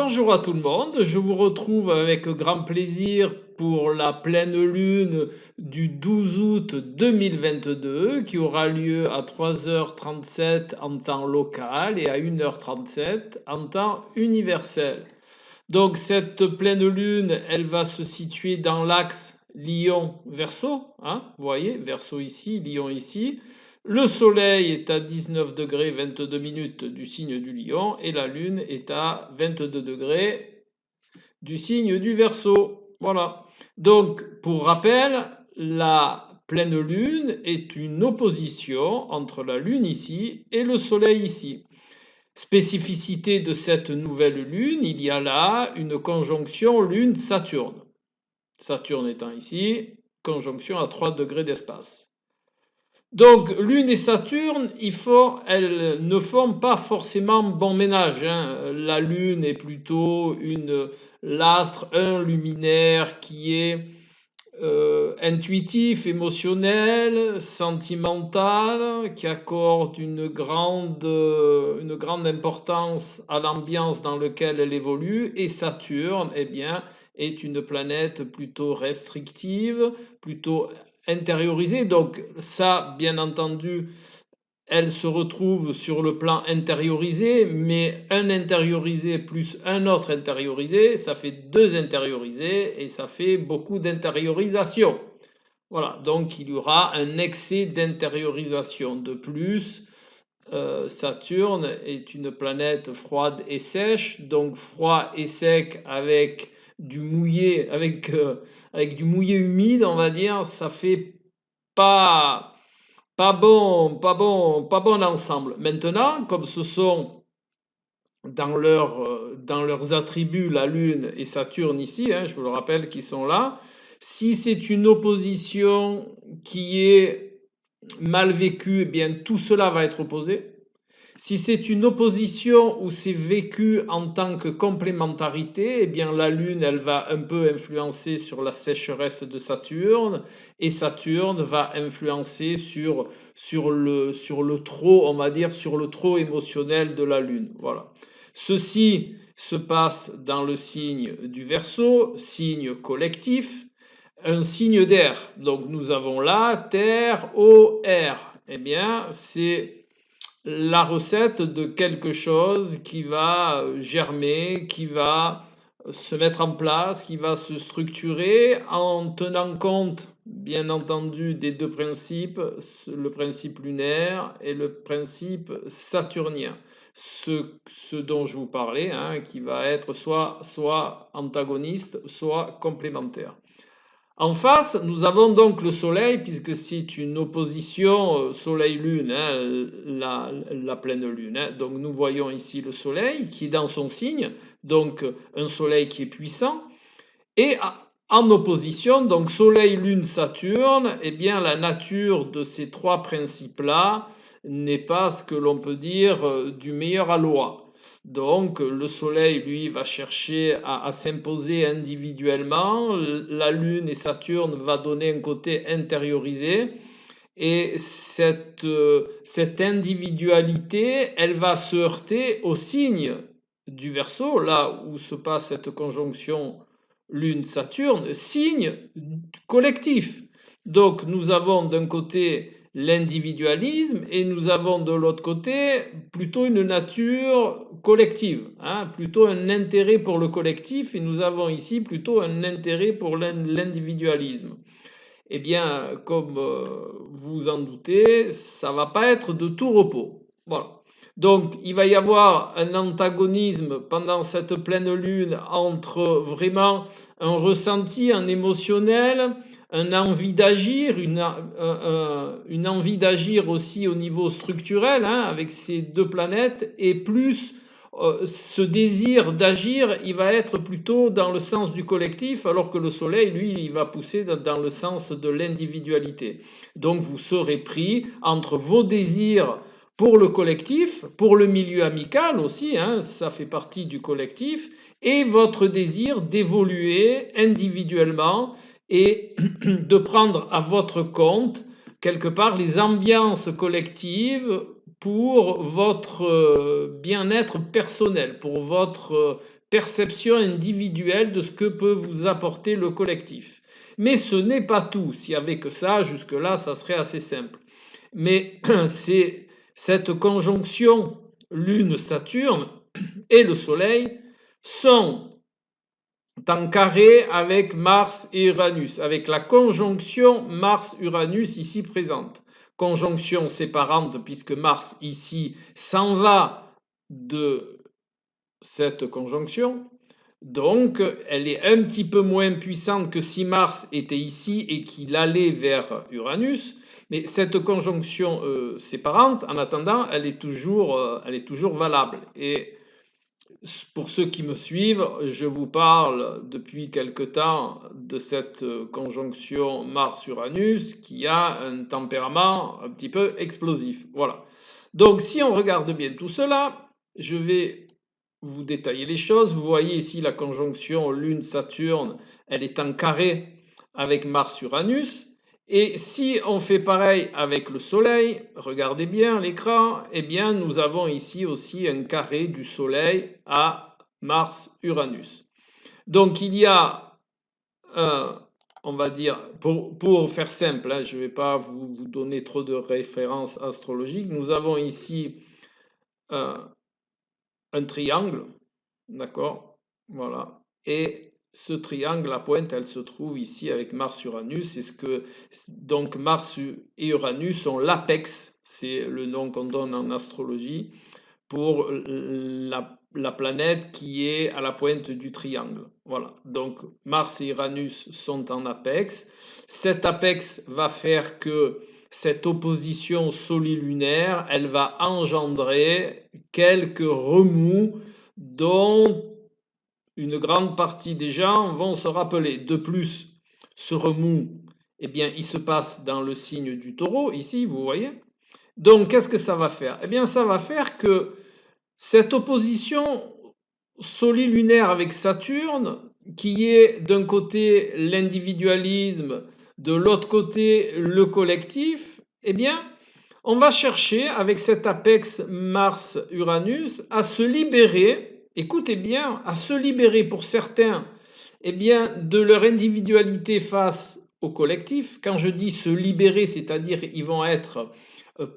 Bonjour à tout le monde, je vous retrouve avec grand plaisir pour la pleine lune du 12 août 2022 qui aura lieu à 3h37 en temps local et à 1h37 en temps universel. Donc cette pleine lune, elle va se situer dans l'axe Lion-Verseau, hein, vous voyez, Verseau ici, Lion ici. Le soleil est à 19 degrés 22 minutes du signe du Lion et la lune est à 22 degrés du signe du Verseau. Voilà. Donc pour rappel, la pleine lune est une opposition entre la lune ici et le soleil ici. Spécificité de cette nouvelle lune, il y a là une conjonction lune-Saturne. Saturne étant ici, conjonction à 3 degrés d'espace. Donc Lune et Saturne, elles ne font pas forcément bon ménage, hein. La Lune est plutôt l'astre, un luminaire qui est intuitif, émotionnel, sentimental, qui accorde une grande importance à l'ambiance dans laquelle elle évolue. Et Saturne, eh bien, est une planète plutôt restrictive, plutôt intériorisée. Donc ça, bien entendu, elle se retrouve sur le plan intériorisé, mais un intériorisé plus un autre intériorisé, ça fait deux intériorisés et ça fait beaucoup d'intériorisation. Voilà, donc il y aura un excès d'intériorisation. De plus, Saturne est une planète froide et sèche, donc froid et sec avec du mouillé, avec du mouillé humide, on va dire, ça fait pas pas bon ensemble. Maintenant, comme ce sont dans leurs attributs la Lune et Saturne ici, hein, je vous le rappelle qu'ils sont là, si c'est une opposition qui est mal vécue, eh bien tout cela va être opposé. Si c'est une opposition où c'est vécu en tant que complémentarité, eh bien la Lune, elle va un peu influencer sur la sécheresse de Saturne et Saturne va influencer sur le trop, on va dire, sur le trop émotionnel de la Lune. Voilà. Ceci se passe dans le signe du Verseau, signe collectif, un signe d'air. Donc nous avons là Terre, eau, air. Eh bien, c'est la recette de quelque chose qui va germer, qui va se mettre en place, qui va se structurer en tenant compte, bien entendu, des deux principes, le principe lunaire et le principe saturnien. Ce dont je vous parlais, hein, qui va être soit antagoniste, soit complémentaire. En face, nous avons donc le Soleil, puisque c'est une opposition Soleil-Lune, hein, la pleine Lune. Hein. Donc nous voyons ici le Soleil qui est dans son signe, donc un Soleil qui est puissant. Et en opposition, donc Soleil, Lune, Saturne, eh bien la nature de ces trois principes-là n'est pas ce que l'on peut dire du meilleur aloi. Donc le Soleil, lui, va chercher à s'imposer individuellement. La Lune et Saturne va donner un côté intériorisé. Et cette individualité, elle va se heurter au signe du Verseau, là où se passe cette conjonction Lune-Saturne, signe collectif. Donc nous avons d'un côté l'individualisme et nous avons de l'autre côté plutôt une nature collective, hein, plutôt un intérêt pour le collectif et nous avons ici plutôt un intérêt pour l'individualisme. Eh bien, comme vous en doutez, ça va pas être de tout repos. Voilà. Donc, il va y avoir un antagonisme pendant cette pleine lune entre vraiment un ressenti, un émotionnel, une envie d'agir, une envie d'agir aussi au niveau structurel, hein, avec ces deux planètes, et plus ce désir d'agir, il va être plutôt dans le sens du collectif, alors que le Soleil, lui, il va pousser dans le sens de l'individualité. Donc vous serez pris entre vos désirs pour le collectif, pour le milieu amical aussi, hein, ça fait partie du collectif, et votre désir d'évoluer individuellement et de prendre à votre compte quelque part les ambiances collectives pour votre bien-être personnel, pour votre perception individuelle de ce que peut vous apporter le collectif. Mais ce n'est pas tout. S'il n'y avait que ça, jusque-là, ça serait assez simple. Mais c'est cette conjonction Lune-Saturne et le Soleil sont en carré avec Mars et Uranus, avec la conjonction Mars-Uranus ici présente. Conjonction séparante puisque Mars ici s'en va de cette conjonction. Donc, elle est un petit peu moins puissante que si Mars était ici et qu'il allait vers Uranus. Mais cette conjonction séparante, en attendant, elle est toujours valable. Et pour ceux qui me suivent, je vous parle depuis quelque temps de cette conjonction Mars-Uranus qui a un tempérament un petit peu explosif. Voilà. Donc, si on regarde bien tout cela, je vais vous détailler les choses. Vous voyez ici la conjonction Lune-Saturne, elle est en carré avec Mars-Uranus. Et si on fait pareil avec le Soleil, regardez bien l'écran, eh bien nous avons ici aussi un carré du Soleil à Mars-Uranus. Donc il y a, on va dire, pour faire simple, hein, je ne vais pas vous donner trop de références astrologiques, nous avons ici un triangle, d'accord, voilà, et ce triangle, la pointe, elle se trouve ici avec Mars-Uranus. C'est ce que donc Mars et Uranus sont l'apex, c'est le nom qu'on donne en astrologie pour la planète qui est à la pointe du triangle. Voilà. Donc Mars et Uranus sont en apex. Cet apex va faire que cette opposition solilunaire, elle va engendrer quelques remous dont une grande partie des gens vont se rappeler. De plus, ce remous, eh bien, il se passe dans le signe du Taureau, ici, vous voyez. Donc, qu'est-ce que ça va faire? Eh bien, ça va faire que cette opposition solilunaire avec Saturne, qui est d'un côté l'individualisme, de l'autre côté le collectif, eh bien, on va chercher avec cet apex Mars-Uranus à se libérer. Écoutez bien, à se libérer pour certains, eh bien, de leur individualité face au collectif. Quand je dis se libérer, c'est-à-dire ils vont être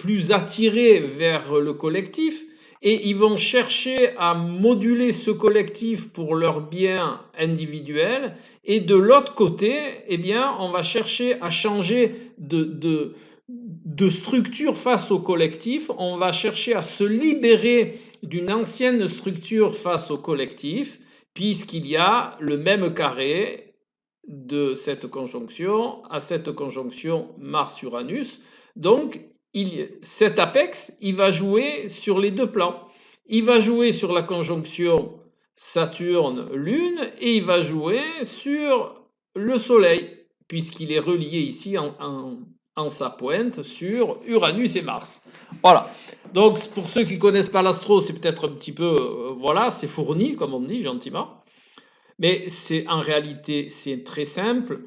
plus attirés vers le collectif et ils vont chercher à moduler ce collectif pour leur bien individuel. Et de l'autre côté, eh bien, on va chercher à changer de structure face au collectif, on va chercher à se libérer d'une ancienne structure face au collectif, puisqu'il y a le même carré de cette conjonction à cette conjonction Mars-Uranus. Donc, cet apex, il va jouer sur les deux plans. Il va jouer sur la conjonction Saturne-Lune et il va jouer sur le Soleil, puisqu'il est relié ici en sa pointe sur Uranus et Mars. Voilà. Donc, pour ceux qui ne connaissent pas l'astro, c'est peut-être un petit peu, voilà, c'est fourni, comme on dit gentiment. Mais en réalité, c'est très simple.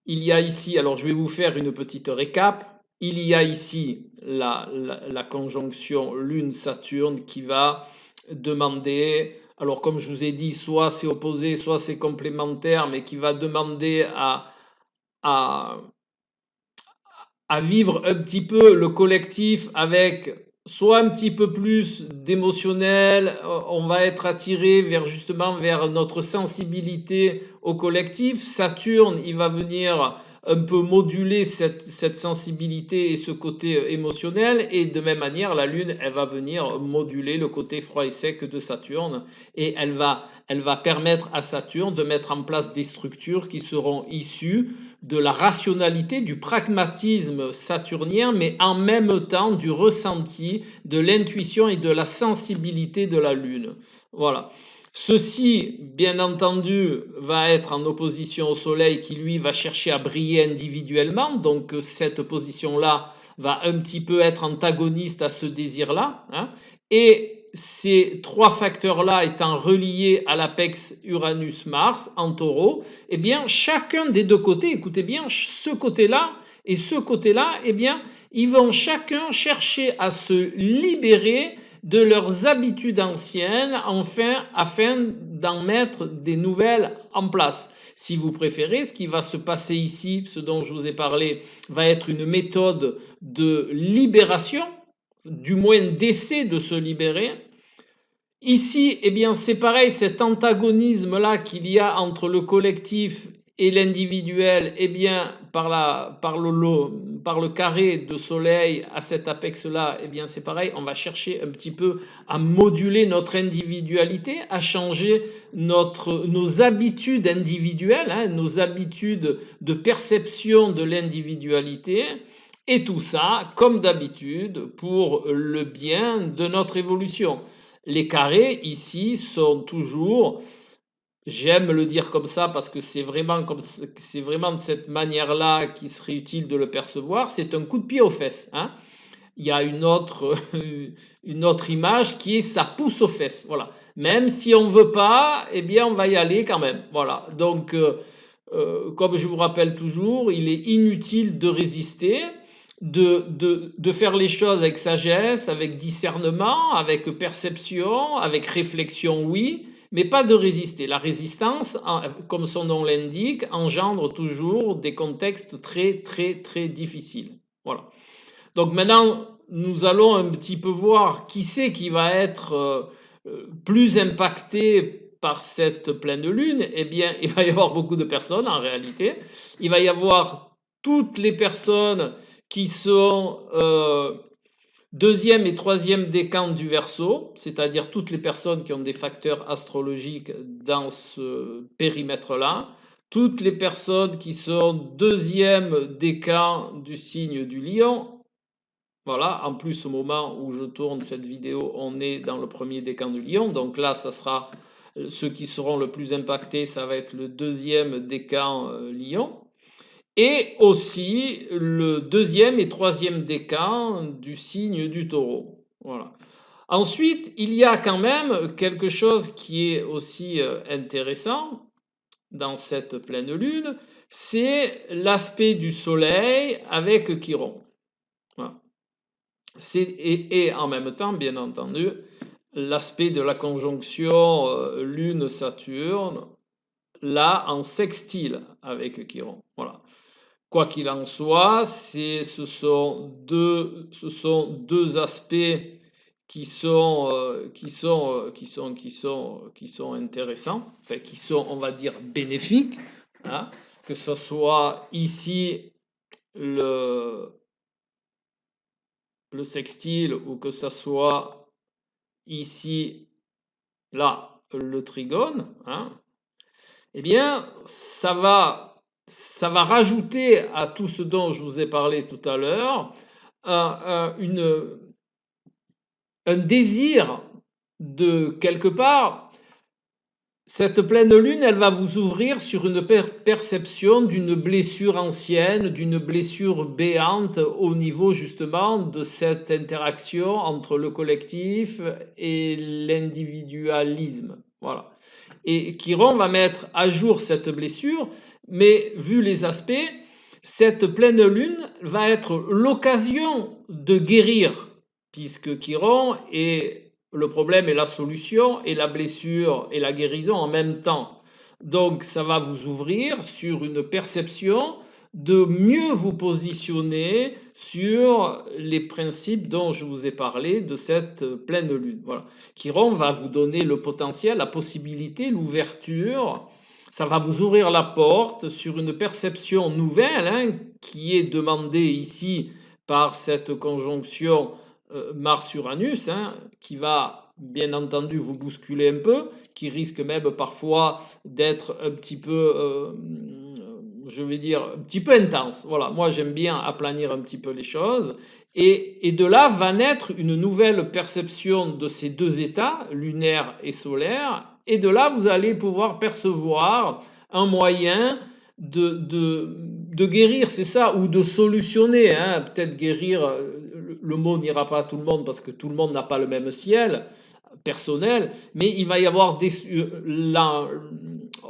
Il y a ici, alors je vais vous faire une petite récap. Il y a ici la conjonction Lune-Saturne qui va demander, alors comme je vous ai dit, soit c'est opposé, soit c'est complémentaire, mais qui va demander à vivre un petit peu le collectif avec soit un petit peu plus d'émotionnel, on va être attiré vers notre sensibilité au collectif. Saturne, il va venir un peu moduler cette sensibilité et ce côté émotionnel, et de même manière la Lune, elle va venir moduler le côté froid et sec de Saturne, et elle va permettre à Saturne de mettre en place des structures qui seront issues de la rationalité, du pragmatisme saturnien, mais en même temps du ressenti, de l'intuition et de la sensibilité de la Lune. Voilà. Ceci, bien entendu, va être en opposition au Soleil qui, lui, va chercher à briller individuellement. Donc, cette position-là va un petit peu être antagoniste à ce désir-là. Hein. Et ces trois facteurs-là étant reliés à l'apex Uranus-Mars en Taureau, eh bien, chacun des deux côtés, écoutez bien, ce côté-là et ce côté-là, eh bien, ils vont chacun chercher à se libérer de leurs habitudes anciennes afin d'en mettre des nouvelles en place. Si vous préférez, ce qui va se passer ici, ce dont je vous ai parlé, va être une méthode de libération, du moins d'essai de se libérer. Ici, eh bien, c'est pareil, cet antagonisme-là qu'il y a entre le collectif et l'individuel, eh bien, par le carré de soleil à cet apex-là, eh bien, c'est pareil, on va chercher un petit peu à moduler notre individualité, à changer nos habitudes individuelles, hein, nos habitudes de perception de l'individualité. Et tout ça, comme d'habitude, pour le bien de notre évolution. Les carrés ici sont toujours, j'aime le dire comme ça parce que c'est vraiment de cette manière-là qu'il serait utile de le percevoir, c'est un coup de pied aux fesses, hein. Il y a une autre image qui est ça pousse aux fesses, voilà. Même si on ne veut pas, eh bien on va y aller quand même, voilà. Donc comme je vous rappelle toujours, il est inutile de résister, de faire les choses avec sagesse, avec discernement, avec perception, avec réflexion, oui, mais pas de résister. La résistance, comme son nom l'indique, engendre toujours des contextes très, très, très difficiles. Voilà. Donc maintenant, nous allons un petit peu voir qui c'est qui va être plus impacté par cette pleine lune. Eh bien, il va y avoir beaucoup de personnes en réalité. Il va y avoir toutes les personnes qui sont deuxième et troisième décan du Verseau, c'est-à-dire toutes les personnes qui ont des facteurs astrologiques dans ce périmètre-là, toutes les personnes qui sont deuxième décan du signe du Lion. Voilà, en plus au moment où je tourne cette vidéo, on est dans le premier décan du Lion, donc là, ça sera ceux qui seront le plus impactés, ça va être le deuxième décan Lion et aussi le deuxième et troisième décan du signe du Taureau. Voilà. Ensuite, il y a quand même quelque chose qui est aussi intéressant dans cette pleine lune, c'est l'aspect du soleil avec Chiron. Voilà. Et en même temps, bien entendu, l'aspect de la conjonction Lune-Saturne, là en sextile avec Chiron. Voilà. Quoi qu'il en soit, ce sont deux aspects qui sont intéressants, enfin qui sont, on va dire, bénéfiques, hein, que ce soit ici le sextile ou que ce soit ici, là, le trigone, hein, eh bien, ça va rajouter à tout ce dont je vous ai parlé tout à l'heure un désir de quelque part. Cette pleine lune, elle va vous ouvrir sur une perception d'une blessure ancienne, d'une blessure béante au niveau justement de cette interaction entre le collectif et l'individualisme. Voilà. Et Chiron va mettre à jour cette blessure, mais vu les aspects, cette pleine lune va être l'occasion de guérir, puisque Chiron est le problème et la solution, et la blessure et la guérison en même temps. Donc ça va vous ouvrir sur une perception de mieux vous positionner sur les principes dont je vous ai parlé de cette pleine lune. Voilà. Chiron va vous donner le potentiel, la possibilité, l'ouverture. Ça va vous ouvrir la porte sur une perception nouvelle, hein, qui est demandée ici par cette conjonction Mars-Uranus, hein, qui va bien entendu vous bousculer un peu, qui risque même parfois d'être un petit peu, je vais dire, un petit peu intense. Voilà, moi j'aime bien aplanir un petit peu les choses. Et de là va naître une nouvelle perception de ces deux états, lunaire et solaire. Et de là, vous allez pouvoir percevoir un moyen de guérir, c'est ça, ou de solutionner, hein. Peut-être guérir, le mot n'ira pas à tout le monde parce que tout le monde n'a pas le même ciel personnel, mais il va y avoir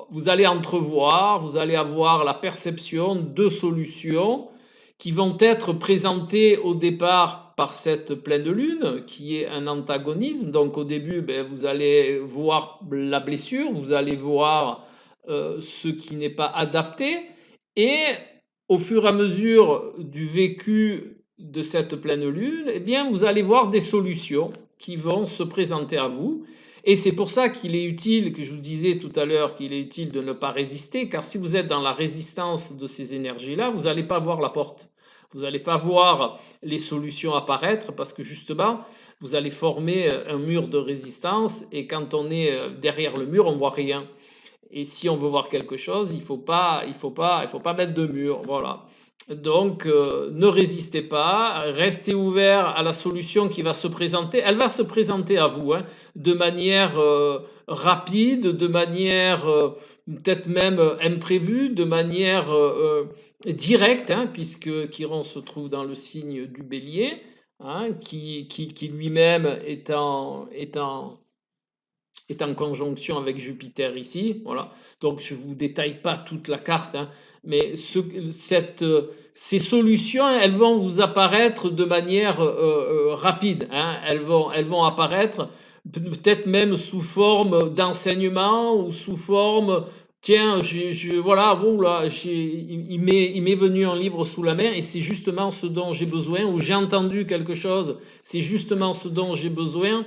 vous allez entrevoir, vous allez avoir la perception de solutions qui vont être présentées au départ par cette pleine lune qui est un antagonisme. Donc au début, vous allez voir la blessure, vous allez voir ce qui n'est pas adapté, et au fur et à mesure du vécu de cette pleine lune, eh bien, vous allez voir des solutions qui vont se présenter à vous. Et c'est pour ça qu'il est utile, que je vous disais tout à l'heure, qu'il est utile de ne pas résister, car si vous êtes dans la résistance de ces énergies-là, vous n'allez pas voir la porte. Vous n'allez pas voir les solutions apparaître parce que justement, vous allez former un mur de résistance, et quand on est derrière le mur, on ne voit rien. Et si on veut voir quelque chose, il faut pas mettre de mur. Voilà. Donc, ne résistez pas, restez ouvert à la solution qui va se présenter. Elle va se présenter à vous, hein, de manière rapide, de manière peut-être même imprévue, de manière directe, hein, puisque Chiron se trouve dans le signe du Bélier, hein, qui lui-même est en conjonction avec Jupiter ici, voilà. Donc je ne vous détaille pas toute la carte, hein, mais ces solutions, elles vont vous apparaître de manière rapide, hein. Elles vont apparaître peut-être même sous forme d'enseignement ou sous forme, tiens, voilà, bon là, il m'est venu un livre sous la main et c'est justement ce dont j'ai besoin, ou j'ai entendu quelque chose, c'est justement ce dont j'ai besoin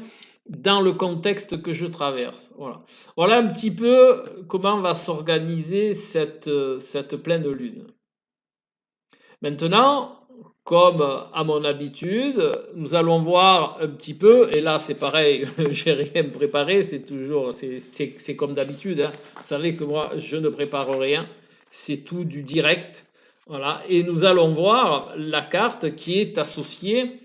dans le contexte que je traverse. Voilà, voilà un petit peu comment va s'organiser cette pleine lune. Maintenant, comme à mon habitude, nous allons voir un petit peu, et là c'est pareil, j'ai rien préparé, c'est toujours, c'est comme d'habitude, hein. Vous savez que moi je ne prépare rien, c'est tout du direct. Voilà, et nous allons voir la carte qui est associée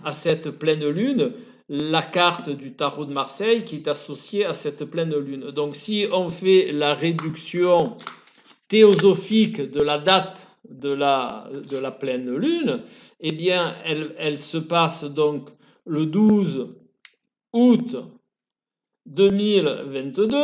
à cette pleine lune, la carte du tarot de Marseille qui est associée à cette pleine lune. Donc si on fait la réduction théosophique de la date de la pleine lune, eh bien elle se passe donc le 12 août 2022,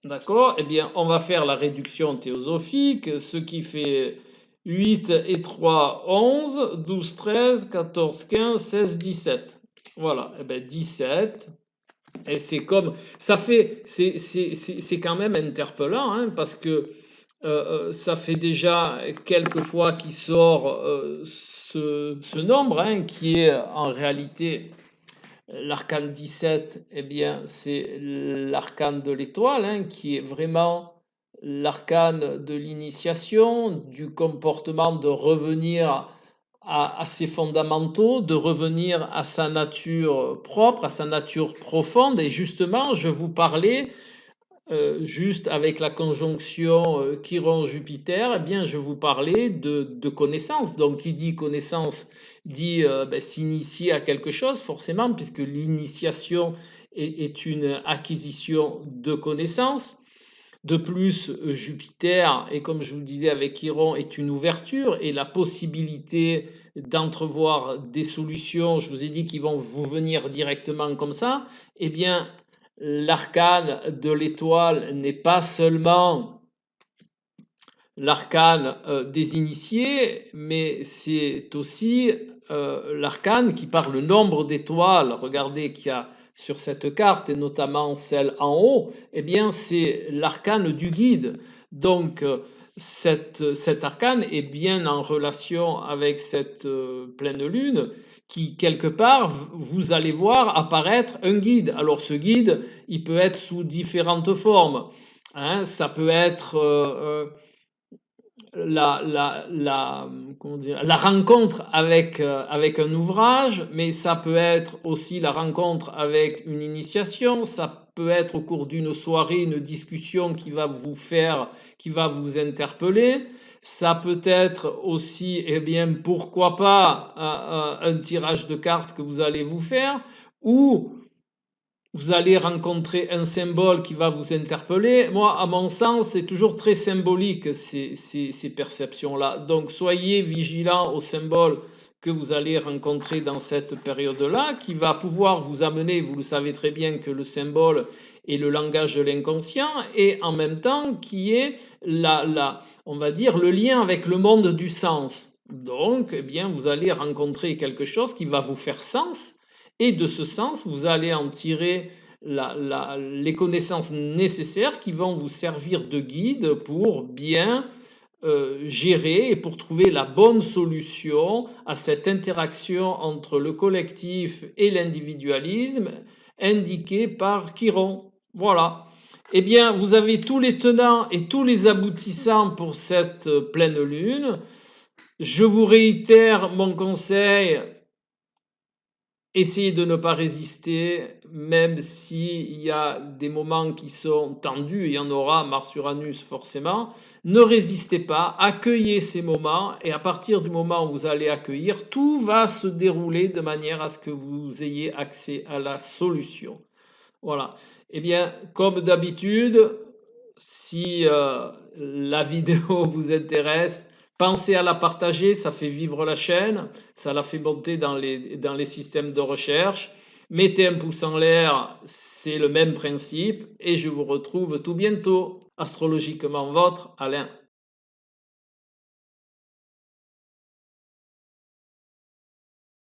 d'accord? Eh bien on va faire la réduction théosophique, ce qui fait 8 et 3, 11, 12, 13, 14, 15, 16, 17. Voilà, et bien 17. Et c'est comme, ça fait, c'est quand même interpellant, hein, parce que ça fait déjà quelques fois qu'il sort ce nombre, hein, qui est en réalité l'arcane 17. Eh bien, c'est l'arcane de l'étoile, hein, qui est vraiment l'arcane de l'initiation, du comportement, de revenir à ses fondamentaux, de revenir à sa nature propre, à sa nature profonde. Et justement, je vous parlais, juste avec la conjonction Chiron-Jupiter, eh bien, je vous parlais de connaissance. Donc, qui dit connaissance dit s'initier à quelque chose, forcément, puisque l'initiation est une acquisition de connaissances. De plus, Jupiter, et comme je vous le disais avec Chiron, est une ouverture et la possibilité d'entrevoir des solutions, je vous ai dit qu'ils vont vous venir directement comme ça, eh bien, l'arcane de l'étoile n'est pas seulement l'arcane des initiés, mais c'est aussi l'arcane qui, par le nombre d'étoiles, regardez qu'il y a sur cette carte, et notamment celle en haut, eh bien c'est l'arcane du guide. Donc cet arcane est bien en relation avec cette pleine lune qui, quelque part, vous allez voir apparaître un guide. Alors ce guide, il peut être sous différentes formes, hein. Ça peut être la rencontre avec un ouvrage, mais ça peut être aussi la rencontre avec une initiation, ça peut être au cours d'une soirée, une discussion qui va vous interpeller, ça peut être aussi, eh bien, pourquoi pas, un tirage de cartes que vous allez vous faire, ou vous allez rencontrer un symbole qui va vous interpeller. Moi, à mon sens, c'est toujours très symbolique, ces perceptions-là. Donc, soyez vigilants aux symboles que vous allez rencontrer dans cette période-là, qui va pouvoir vous amener, vous le savez très bien que le symbole est le langage de l'inconscient, et en même temps qui est on va dire, le lien avec le monde du sens. Donc, eh bien, vous allez rencontrer quelque chose qui va vous faire sens, et de ce sens, vous allez en tirer les connaissances nécessaires qui vont vous servir de guide pour bien gérer et pour trouver la bonne solution à cette interaction entre le collectif et l'individualisme indiqué par Chiron. Voilà. Eh bien, vous avez tous les tenants et tous les aboutissants pour cette pleine lune. Je vous réitère mon conseil, essayez de ne pas résister, même s'il y a des moments qui sont tendus, il y en aura, Mars-Uranus forcément. Ne résistez pas, accueillez ces moments, et à partir du moment où vous allez accueillir, tout va se dérouler de manière à ce que vous ayez accès à la solution. Voilà. Eh bien, comme d'habitude, si la vidéo vous intéresse, pensez à la partager, ça fait vivre la chaîne, ça la fait monter dans les systèmes de recherche. Mettez un pouce en l'air, c'est le même principe, et je vous retrouve tout bientôt. Astrologiquement votre, Alain.